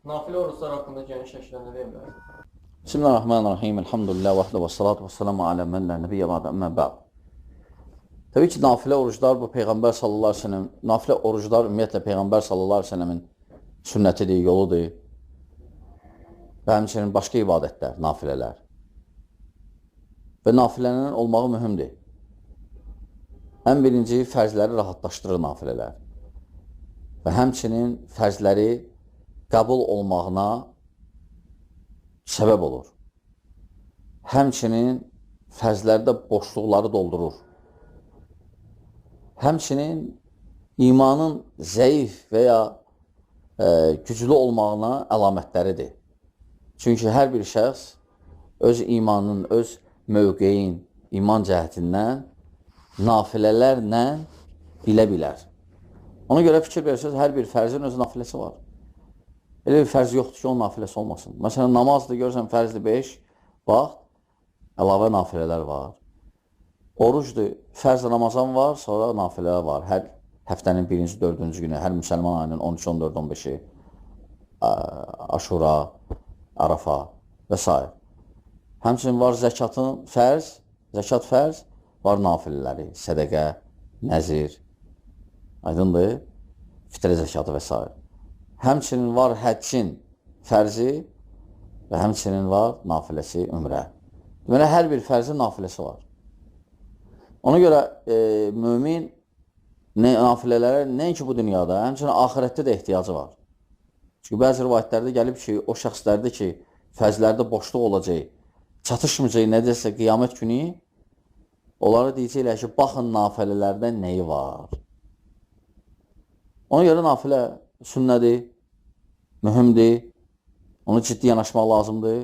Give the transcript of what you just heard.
Nafilə oruçlar haqqında geniş şəkildə deyə bilərsiniz? Bismillahirrahmanirrahim. Elhamdülillah vahdə və salatu və salamu alə mən lə nəbiyyə və əmmə bə'd. Təbii ki, nafilə oruclar bu Peyğəmbər sallallahu əleyhi və səlləm, nafilə oruclar ümumiyyətlə Peyğəmbər sallallahu əleyhi və səlləmin sünnətidir, yoludur. Və həmçinin başqa ibadətlər, nafilələr. Və nafilənin olmağı mühümdür. Ən birinci fərzləri rahatlaşdırır nafilələr. Və həmçinin fərzləri qəbul olmağına səbəb olur. Həmçinin fərzlərdə boşluqları doldurur. Həmçinin imanın zəif və ya güclü olmağına əlamətləridir. Çünki hər bir şəxs öz imanın, öz mövqeyin, iman cəhətindən nafilələrlə bilə bilər. Ona görə fikir verirsiniz, hər bir fərzin öz nafiləsi var. Elə bir fərz yoxdur ki, onun nafiləsi olmasın. Məsələn, namazdır, görürsən, fərzdir 5 vaxt, əlavə nafilələr var. Orucdur, fərz Ramazan var, sonra nafilələr var. Hər həftənin 1-ci, 4-cü günü, hər müsəlman ayının 13, 14, 15-i, Aşura, Arafa və s. Həmçinin var zəkatın fərz, zəkat fərz, var nafilələri, sədəqə, nəzir, aydındır, fitrə zəkatı və s. Həmçinin var həccin fərzi və həmçinin var nafiləsi ümrə. Deməli, hər bir fərzin nafiləsi var. Ona görə mümin nafilələrə nəinki bu dünyada, həmçinin axirətdə də ehtiyacı var. Çünki bəzi rivayətlərdə gəlib ki, o şəxslərdə ki, fərzlərdə boşluq olacaq, çatışmayacaq nədirsə qiyamət günü, onlara deyəcəklər ki, baxın nafilələrdə nəyi var. Ona görə nafilə sünnədir, mühümdir, onu ciddi yanaşmaq lazımdır.